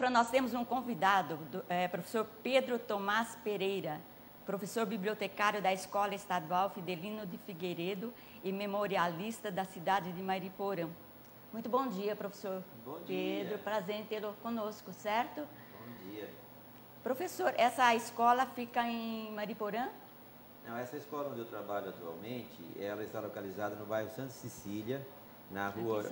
Professora, nós temos um convidado, professor Pedro Tomás Pereira, professor bibliotecário da Escola Estadual Fidelino de Figueiredo e memorialista da cidade de Mariporã. Muito bom dia, professor Bom Pedro. dia. Prazer em tê-lo conosco, certo? Bom dia. Professor, essa escola fica em Mariporã? Não, essa escola onde eu trabalho atualmente, ela está localizada no bairro Santa Cecília, na rua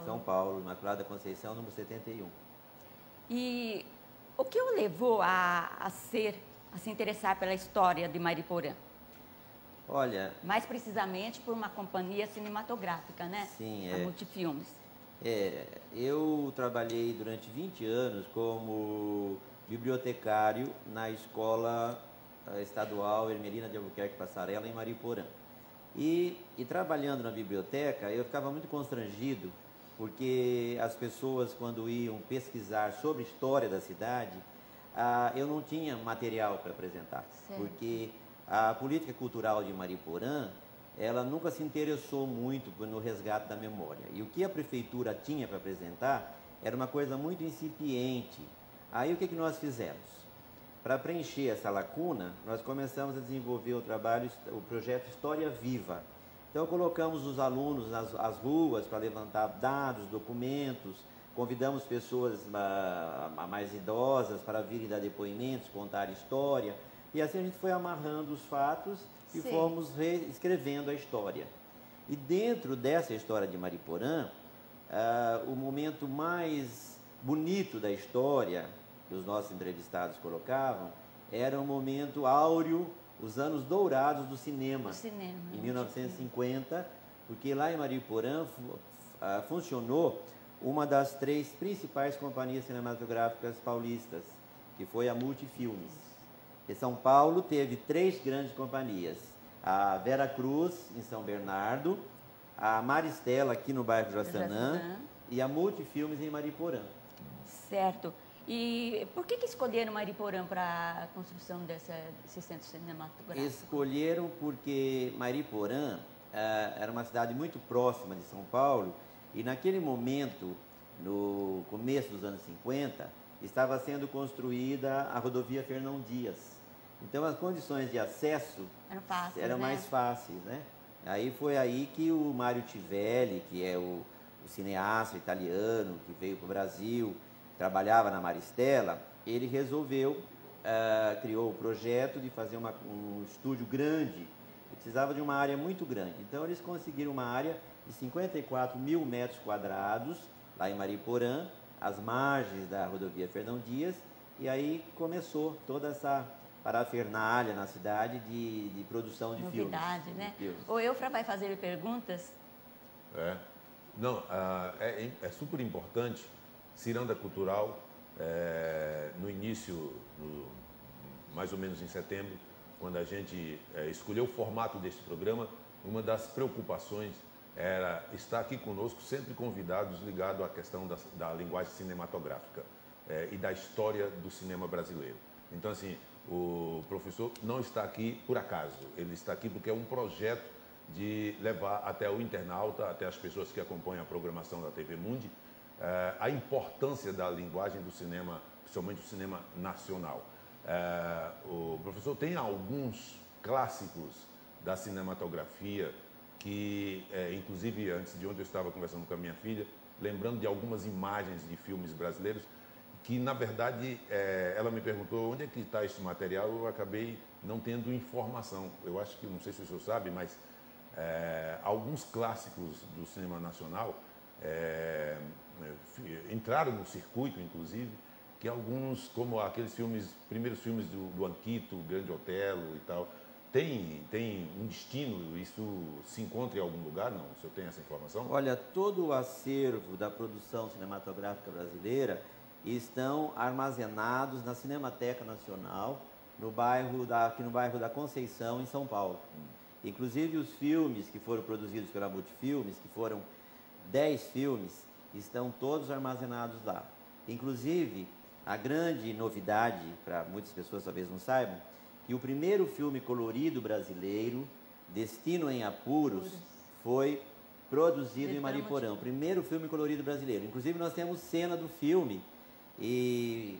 São Paulo, Imaculada Conceição, número 71. E o que o levou a se interessar pela história de Mariporã? Olha... Mais precisamente por uma companhia cinematográfica, né? Sim, a Multifilmes. Eu trabalhei durante 20 anos como bibliotecário na Escola Estadual Hermelina de Albuquerque Passarella, em Mariporã. E trabalhando na biblioteca, eu ficava muito constrangido, porque as pessoas, quando iam pesquisar sobre a história da cidade, eu não tinha material para apresentar. Certo. Porque a política cultural de Mariporã, ela nunca se interessou muito no resgate da memória. E o que a prefeitura tinha para apresentar era uma coisa muito incipiente. Aí o que nós fizemos? Para preencher essa lacuna, nós começamos a desenvolver o projeto História Viva. Então colocamos os alunos nas ruas para levantar dados, documentos, convidamos pessoas mais idosas para virem dar depoimentos, contar história, e assim a gente foi amarrando os fatos e Sim. fomos reescrevendo a história. E dentro dessa história de Mariporã, o momento mais bonito da história, que os nossos entrevistados colocavam, era um momento áureo, os anos dourados do cinema. Em 1950, porque lá em Mariporã funcionou uma das 3 principais companhias cinematográficas paulistas, que foi a Multifilmes. E São Paulo teve 3 grandes companhias, a Vera Cruz, em São Bernardo, a Maristela, aqui no bairro Jaçanã, e a Multifilmes em Mariporã. Certo. E por que escolheram Mariporã para a construção desse centro cinematográfico? Escolheram porque Mariporã era uma cidade muito próxima de São Paulo e naquele momento, no começo dos anos 50, estava sendo construída a rodovia Fernão Dias. Então as condições de acesso eram mais fáceis, né? Aí foi aí que o Mário Tivelli, que é o cineasta italiano que veio para o Brasil, trabalhava na Maristela, ele resolveu, criou o projeto de fazer um estúdio grande, que precisava de uma área muito grande. Então eles conseguiram uma área de 54 mil metros quadrados, lá em Mariporã, às margens da rodovia Fernão Dias, e aí começou toda essa parafernália na cidade de produção de filmes. Novidade, né? O Eufra vai fazer perguntas? Não, é super importante. Ciranda Cultural, no início, mais ou menos em setembro, quando a gente escolheu o formato deste programa, uma das preocupações era estar aqui conosco, sempre convidados ligados à questão da linguagem cinematográfica e da história do cinema brasileiro. Então, assim, o professor não está aqui por acaso, ele está aqui porque é um projeto de levar até o internauta, até as pessoas que acompanham a programação da TV Mundi, a importância da linguagem do cinema, principalmente do cinema nacional. O professor tem alguns clássicos da cinematografia que, inclusive, antes de ontem eu estava conversando com a minha filha, lembrando de algumas imagens de filmes brasileiros, que, na verdade, ela me perguntou onde é que está esse material, eu acabei não tendo informação. Eu acho que, não sei se o senhor sabe, mas alguns clássicos do cinema nacional entraram no circuito, inclusive, que alguns, como aqueles primeiros filmes do Anquito, Grande Otelo e tal, tem um destino, isso se encontra em algum lugar, não? O senhor tem essa informação? Olha, todo o acervo da produção cinematográfica brasileira estão armazenados na Cinemateca Nacional, aqui no bairro da Conceição, em São Paulo. Inclusive os filmes que foram produzidos pela Multifilmes, que foram 10 filmes, estão todos armazenados lá. Inclusive, a grande novidade, para muitas pessoas talvez não saibam, que o primeiro filme colorido brasileiro, Destino em Apuros, foi produzido em Mariporã. O primeiro filme colorido brasileiro. Inclusive, nós temos cena do filme, e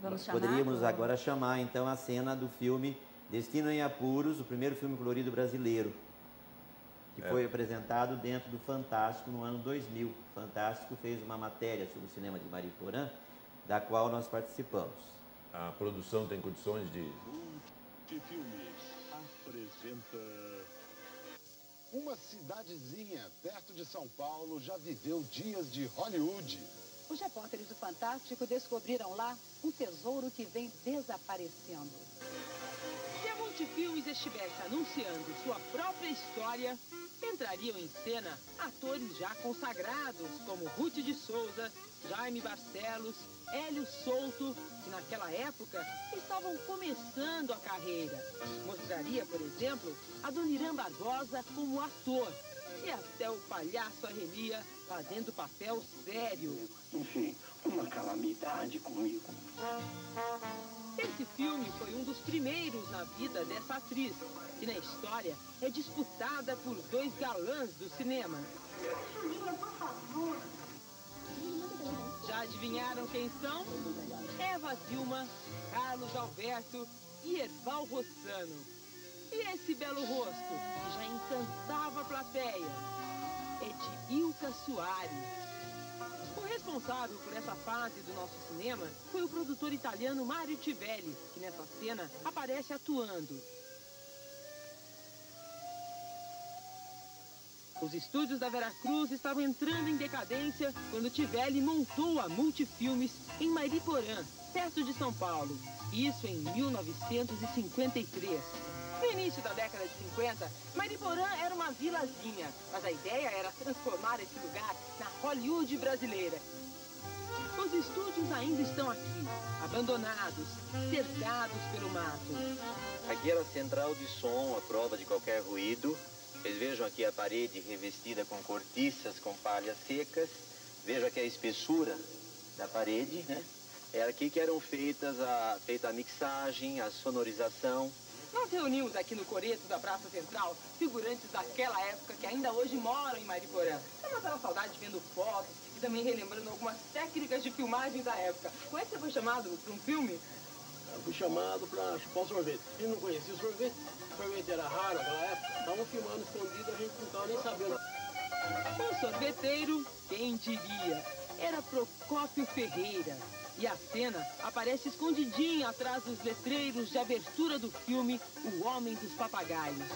Vamos chamar? Poderíamos agora chamar, então, a cena do filme Destino em Apuros, o primeiro filme colorido brasileiro, que foi apresentado dentro do Fantástico no ano 2000. O Fantástico fez uma matéria sobre o cinema de Mariporã, da qual nós participamos. A produção tem condições de... Multifilmes apresenta... Uma cidadezinha perto de São Paulo já viveu dias de Hollywood. Os repórteres do Fantástico descobriram lá um tesouro que vem desaparecendo. Se a Multifilmes estivesse anunciando sua própria história, entrariam em cena atores já consagrados, como Ruth de Souza, Jaime Barcelos, Hélio Souto, que naquela época estavam começando a carreira. Mostraria, por exemplo, Adoniran Barbosa como ator e até o palhaço Arrelia fazendo papel sério. Enfim, uma calamidade comigo. Esse filme foi um dos primeiros na vida dessa atriz, que na história é disputada por dois galãs do cinema. Já adivinharam quem são? Eva Vilma, Carlos Alberto e Erval Rossano. E esse belo rosto, que já encantava a plateia, é de Ilka Soares. O responsável por essa fase do nosso cinema foi o produtor italiano Mario Tivelli, que nessa cena aparece atuando. Os estúdios da Veracruz estavam entrando em decadência quando Tivelli montou a Multifilmes em Mariporã, perto de São Paulo. Isso em 1953. No início da década de 50, Mariporã era uma vilazinha, mas a ideia era transformar esse lugar na Hollywood brasileira. Os estúdios ainda estão aqui, abandonados, cercados pelo mato. Aqui era a central de som, à prova de qualquer ruído. Vocês vejam aqui a parede revestida com cortiças, com palhas secas. Vejam aqui a espessura da parede, né? É aqui que eram feita a mixagem, a sonorização. Nós reunimos aqui no coreto da Praça Central figurantes daquela época que ainda hoje moram em Mariporã. Tá matando a saudade vendo fotos e também relembrando algumas técnicas de filmagem da época. Como é que você foi chamado para um filme? Eu fui chamado para chupar um sorvete. Quem não conhecia o sorvete era raro naquela época. Estavam filmando escondido, a gente não estava nem sabendo. O sorveteiro, quem diria, era Procópio Ferreira. E a cena aparece escondidinha atrás dos letreiros de abertura do filme O Homem dos Papagaios.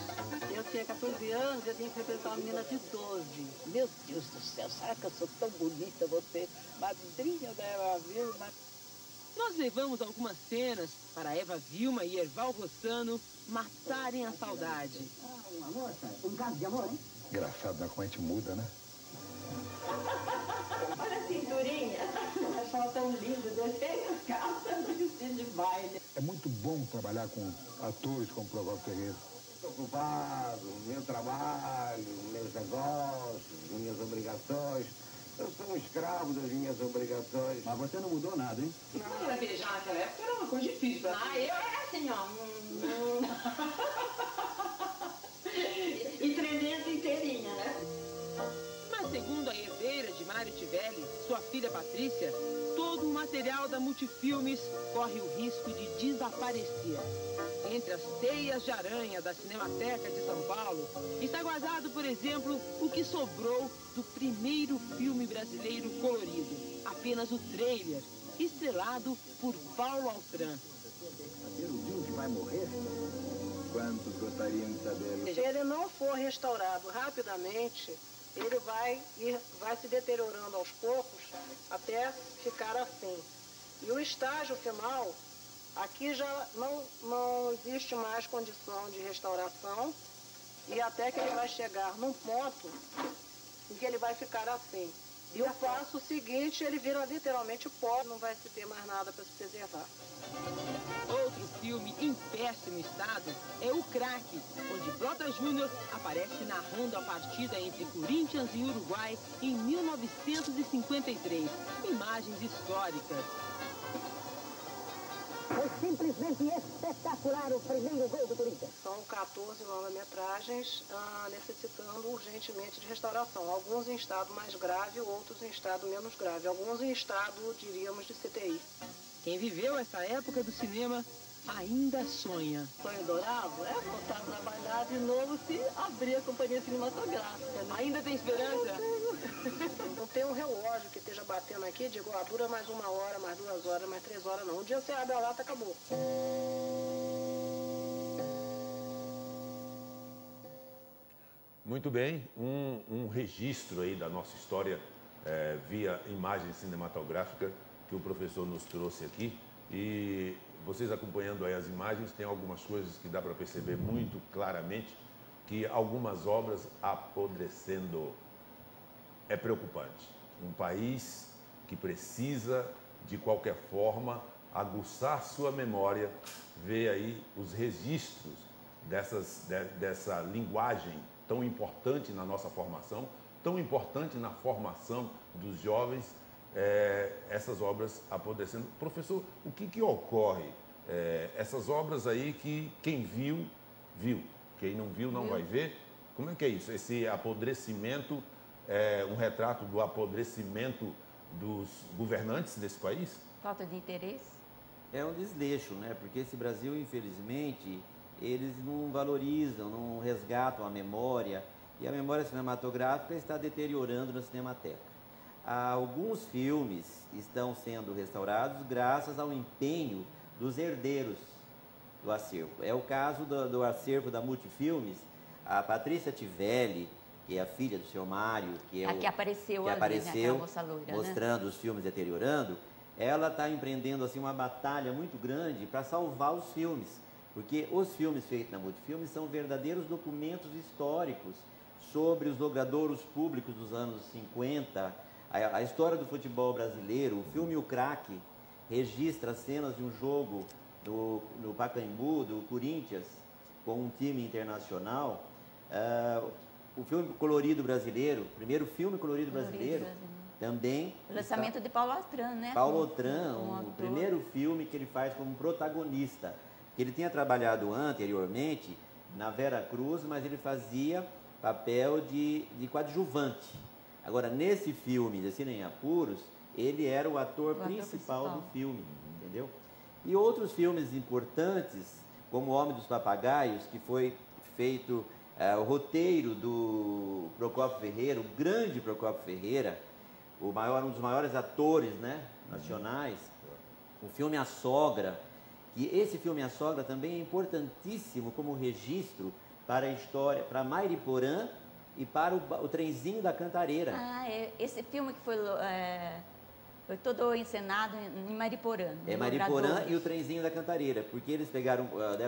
Eu tinha 14 anos e eu tinha que representar uma menina de 12. Meu Deus do céu, será que eu sou tão bonita, você, madrinha da Eva Vilma? Nós levamos algumas cenas para Eva Vilma e Erval Rossano matarem a saudade. Uma moça, um caso de amor, hein? Engraçado, né? Como a gente muda, né? Olha a cinturinha. Eu achava tão lindo, deixei a calça no vestido de baile. É muito bom trabalhar com atores como Procópio Ferreira. Estou ocupado, meu trabalho, meus negócios, minhas obrigações. Eu sou um escravo das minhas obrigações. Mas você não mudou nada, hein? Para beijar naquela época era uma coisa difícil para Ah, eu era assim, ó. E tremendo inteirinha, né? Mas segundo a herdeira de Mário Tivelli, sua filha Patrícia, todo o material da Multifilmes corre o risco de desaparecer. Entre as teias de aranha da Cinemateca de São Paulo, está guardado, por exemplo, o que sobrou do primeiro filme brasileiro colorido. Apenas o trailer, estrelado por Paulo Altran. Saber o dia que vai morrer? Quantos gostariam de saber? Se ele não for restaurado rapidamente, ele vai se deteriorando aos poucos até ficar assim. E o estágio final, aqui já não existe mais condição de restauração e até que ele vai chegar num ponto em que ele vai ficar assim. E o passo seguinte, ele vira literalmente pó, não vai se ter mais nada para se preservar. Outro filme em péssimo estado é O Craque, onde Blota Júnior aparece narrando a partida entre Corinthians e Uruguai em 1953. Imagens históricas. Foi simplesmente espetacular o primeiro gol do Corinthians. São 14 longa-metragens necessitando urgentemente de restauração. Alguns em estado mais grave, outros em estado menos grave. Alguns em estado, diríamos, de CTI. Quem viveu essa época do cinema ainda sonha. Sonho dourado é voltar a trabalhar de novo se abrir a companhia cinematográfica. Né? Ainda tem esperança? Não tem um relógio que esteja batendo aqui, digo, dura mais 1 hora, mais 2 horas, mais 3 horas, não. Um dia você abre a lata, acabou. Muito bem, um registro aí da nossa história via imagem cinematográfica que o professor nos trouxe aqui. E vocês acompanhando aí as imagens, tem algumas coisas que dá para perceber muito claramente que algumas obras apodrecendo. É preocupante. Um país que precisa, de qualquer forma, aguçar sua memória, ver aí os registros dessa linguagem tão importante na nossa formação, tão importante na formação dos jovens, essas obras apodrecendo. Professor, o que ocorre? Essas obras aí que quem viu, viu. Quem não viu, não vai ver. Como é que é isso? Esse apodrecimento é um retrato do apodrecimento dos governantes desse país? Falta de interesse? É um desleixo, né? Porque esse Brasil, infelizmente, eles não valorizam, não resgatam a memória, e a memória cinematográfica está deteriorando na Cinemateca. Alguns filmes estão sendo restaurados graças ao empenho dos herdeiros do acervo. É o caso do acervo da Multifilmes. A Patrícia Tivelli, que é a filha do seu Mário, que apareceu moça loira, mostrando os filmes deteriorando, ela está empreendendo assim uma batalha muito grande para salvar os filmes. Porque os filmes feitos na Multifilmes são verdadeiros documentos históricos sobre os logradouros públicos dos anos 50, a história do futebol brasileiro. O filme O Craque registra cenas de um jogo no Pacaembu, do Corinthians, com um time internacional. O filme Colorido Brasileiro, primeiro filme colorido brasileiro, também... O lançamento de Paulo Autran, né? Paulo Autran, o primeiro filme que ele faz como protagonista. Ele tinha trabalhado anteriormente na Vera Cruz, mas ele fazia papel de coadjuvante. Agora, nesse filme, Descendo em Apuros, ele era o ator principal do filme, entendeu? E outros filmes importantes, como O Homem dos Papagaios, que foi feito o roteiro do Procópio Ferreira, o grande Procópio Ferreira, um dos maiores atores, né, nacionais. O filme A Sogra. E esse filme A Sogra também é importantíssimo como registro para a história, para Mairiporã e para o Trenzinho da Cantareira. Esse filme que foi todo encenado em Mairiporã. Mairiporã e o Trenzinho da Cantareira, porque eles deram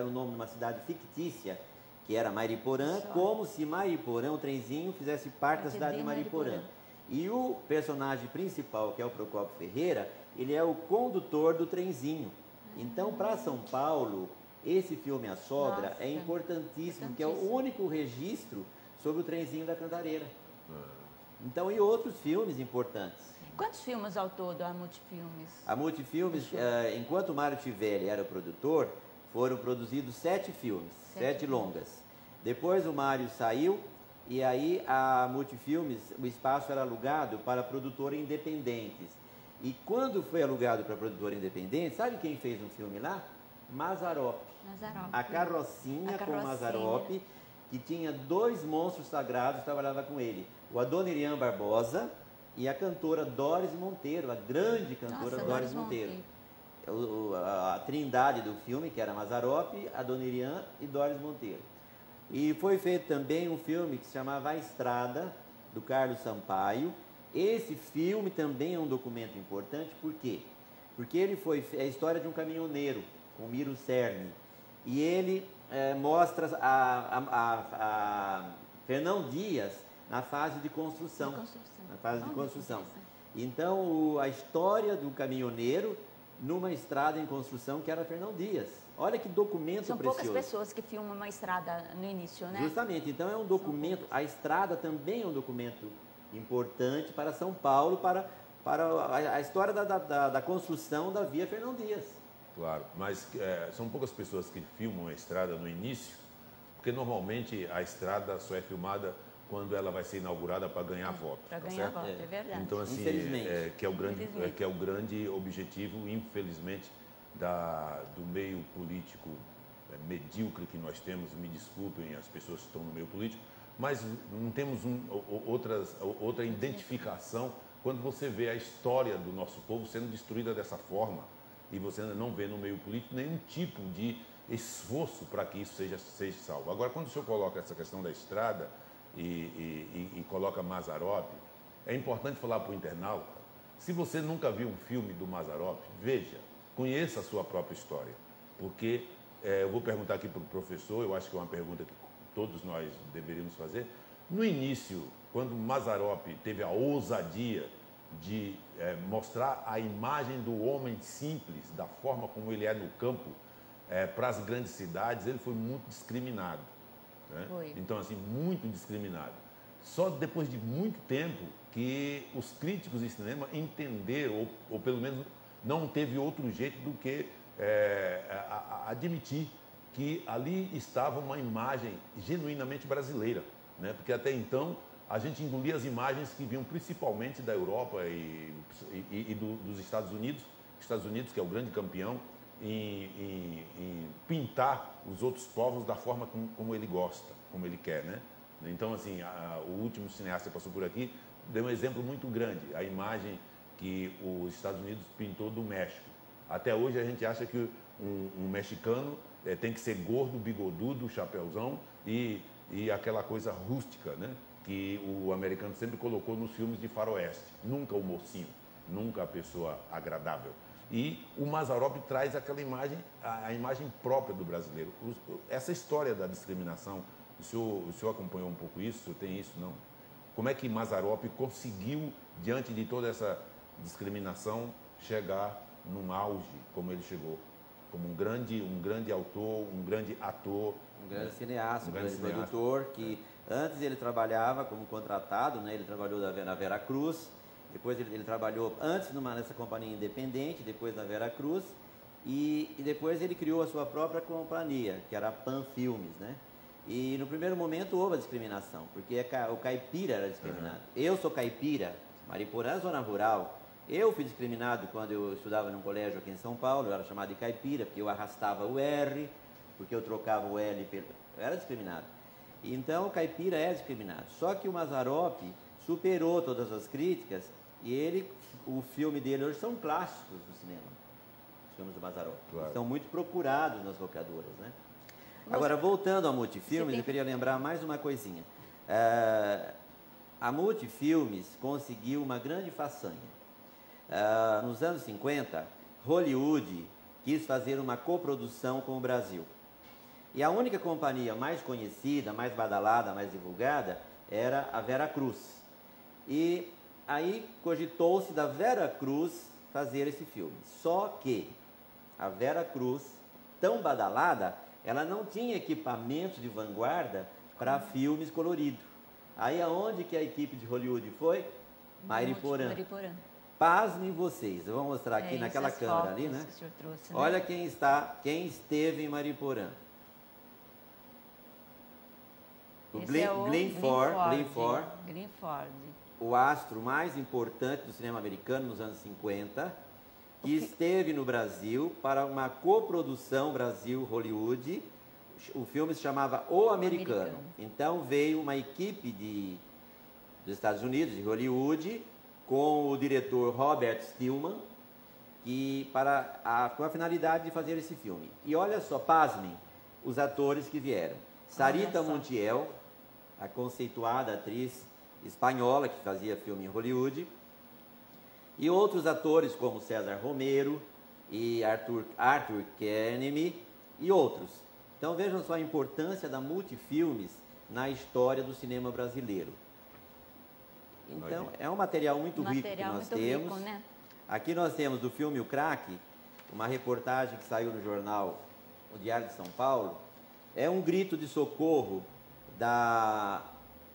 o nome de uma cidade fictícia, que era Mairiporã, como se Mairiporã, o Trenzinho, fizesse parte da cidade de Mairiporã. E o personagem principal, que é o Procópio Ferreira, ele é o condutor do trenzinho. Então, para São Paulo, esse filme A Sogra é importantíssimo, que é o único registro sobre o Trenzinho da Cantareira. Então, e outros filmes importantes. Quantos filmes ao todo a Multifilmes? A Multifilmes, enquanto o Mário Tivelli era o produtor, foram produzidos 7 filmes, 7 longas. Depois o Mário saiu e aí a Multifilmes, o espaço era alugado para produtores independentes. E quando foi alugado para produtor independente, sabe quem fez um filme lá? Mazzaropi. A Carrocinha com Mazzaropi, que tinha 2 monstros sagrados que trabalhavam com ele. O Adoniran Barbosa e a cantora Doris Monteiro, a grande cantora Doris Monteiro. A trindade do filme, que era Mazzaropi, Adoniran e Doris Monteiro. E foi feito também um filme que se chamava A Estrada, do Carlos Sampaio. Esse filme também é um documento importante, por quê? Porque ele é a história de um caminhoneiro, com Miro Cerne, e ele mostra a Fernão Dias na fase de construção. Então, a história do caminhoneiro numa estrada em construção que era Fernão Dias. Olha que documento São precioso. Poucas pessoas que filmam uma estrada no início, né? Justamente, então é um documento, a estrada também é um documento importante para São Paulo, para a história da construção da Via Fernão Dias. Claro, mas são poucas pessoas que filmam a estrada no início, porque normalmente a estrada só é filmada quando ela vai ser inaugurada para ganhar voto. Para tá ganhar certo? voto, é verdade. Então, assim, Infelizmente. que Infelizmente. é o grande objetivo, infelizmente, do meio político medíocre que nós temos. Me desculpem as pessoas que estão no meio político, mas não temos outra identificação quando você vê a história do nosso povo sendo destruída dessa forma e você não vê no meio político nenhum tipo de esforço para que isso seja salvo. Agora, quando o senhor coloca essa questão da estrada e coloca Mazzaropi, é importante falar para o internauta, se você nunca viu um filme do Mazzaropi, veja, conheça a sua própria história, porque eu vou perguntar aqui para o professor, eu acho que é uma pergunta que todos nós deveríamos fazer. No início, quando Mazzaropi teve a ousadia de mostrar a imagem do homem simples, da forma como ele é no campo, para as grandes cidades, ele foi muito discriminado. Né? Então, assim, muito discriminado. Só depois de muito tempo que os críticos de cinema entenderam, ou pelo menos não teve outro jeito do que admitir que ali estava uma imagem genuinamente brasileira, né? Porque até então a gente engolia as imagens que vinham principalmente da Europa e dos Estados Unidos, que é o grande campeão em pintar os outros povos da forma como ele gosta, como ele quer, né? Então, assim, o último cineasta que passou por aqui deu um exemplo muito grande, a imagem que os Estados Unidos pintou do México. Até hoje a gente acha que um mexicano tem que ser gordo, bigodudo, chapéuzão e aquela coisa rústica, né? Que o americano sempre colocou nos filmes de faroeste. Nunca o mocinho, nunca a pessoa agradável. E o Mazzaropi traz aquela imagem, a imagem própria do brasileiro. Essa história da discriminação, o senhor acompanhou um pouco isso? O senhor tem isso? Não? Como é que Mazzaropi conseguiu, diante de toda essa discriminação, chegar num auge como ele chegou? Como um grande autor, um grande ator. Um grande cineasta, um grande produtor, que antes ele trabalhava como contratado, né? Ele trabalhou na Vera Cruz, depois ele trabalhou antes nessa companhia independente, depois na Vera Cruz, e depois ele criou a sua própria companhia, que era a Pan Filmes, né? E no primeiro momento houve a discriminação, porque o caipira era discriminado. Eu sou caipira, Mariporã, zona rural. Eu fui discriminado quando eu estudava num colégio aqui em São Paulo, eu era chamado de caipira, porque eu arrastava o R, porque eu trocava o L pelo... Eu era discriminado. Então, o caipira é discriminado. Só que o Mazzaropi superou todas as críticas e o filme dele hoje são clássicos do cinema. Os filmes do Mazzaropi. Claro. São muito procurados nas locadoras, né? Agora, voltando a Multifilmes, eu queria lembrar mais uma coisinha. A Multifilmes conseguiu uma grande façanha. Nos anos 50, Hollywood quis fazer uma coprodução com o Brasil. E a única companhia mais conhecida, mais badalada, mais divulgada, era a Vera Cruz. E aí cogitou-se da Vera Cruz fazer esse filme. Só que a Vera Cruz, tão badalada, ela não tinha equipamento de vanguarda para filmes coloridos. Aí aonde que a equipe de Hollywood foi? Mariporã. Pasmem vocês, eu vou mostrar aqui naquela câmera ali, né? Trouxe, né? Olha quem esteve em Mariporã. O Glenn Ford, o astro mais importante do cinema americano nos anos 50, que esteve no Brasil para uma coprodução Brasil-Hollywood. O filme se chamava O Americano. Então veio uma equipe dos Estados Unidos, de Hollywood, com o diretor Robert Stillman, com a finalidade de fazer esse filme. E olha só, pasmem, os atores que vieram. Sarita Montiel, a conceituada atriz espanhola que fazia filme em Hollywood, e outros atores como César Romero e Arthur Kennedy e outros. Então vejam só a importância da Multifilmes na história do cinema brasileiro. Então é um material muito rico que nós temos. Né? Aqui nós temos do filme O Crack, uma reportagem que saiu no jornal O Diário de São Paulo. É um grito de socorro da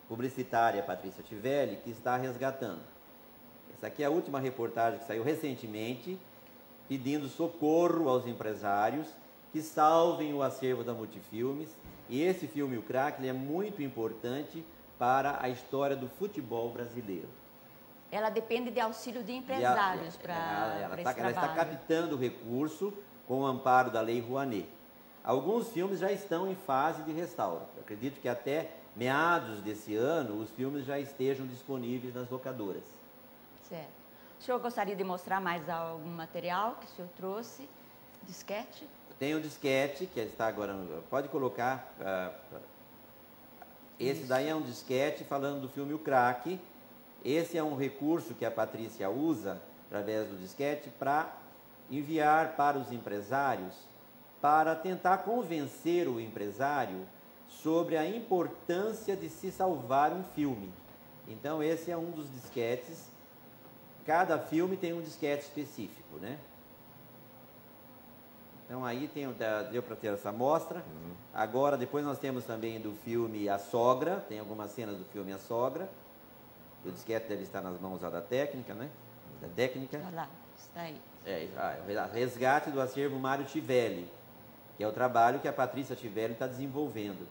publicitária Patrícia Tivelli, que está resgatando. Essa aqui é a última reportagem que saiu recentemente, pedindo socorro aos empresários que salvem o acervo da Multifilmes. E esse filme, O Crack, ele é muito importante para a história do futebol brasileiro. Ela depende de auxílio de empresários para esse trabalho. Ela está captando o recurso com o amparo da Lei Rouanet. Alguns filmes já estão em fase de restauro. Eu acredito que até meados desse ano os filmes já estejam disponíveis nas locadoras. Certo. O senhor gostaria de mostrar mais algum material que o senhor trouxe? Disquete? Tem um disquete que está agora. Pode colocar. Esse daí é um disquete falando do filme O Crack. Esse é um recurso que a Patrícia usa, através do disquete, para enviar para os empresários, para tentar convencer o empresário sobre a importância de se salvar um filme. Então, esse é um dos disquetes. Cada filme tem um disquete específico, né? Então, aí deu para ter essa amostra. Agora, depois nós temos também do filme A Sogra, tem algumas cenas do filme A Sogra. O disquete deve estar nas mãos da técnica, né? Da técnica. Olha lá, está aí. Resgate do acervo Mário Tivelli, que é o trabalho que a Patrícia Tivelli está desenvolvendo.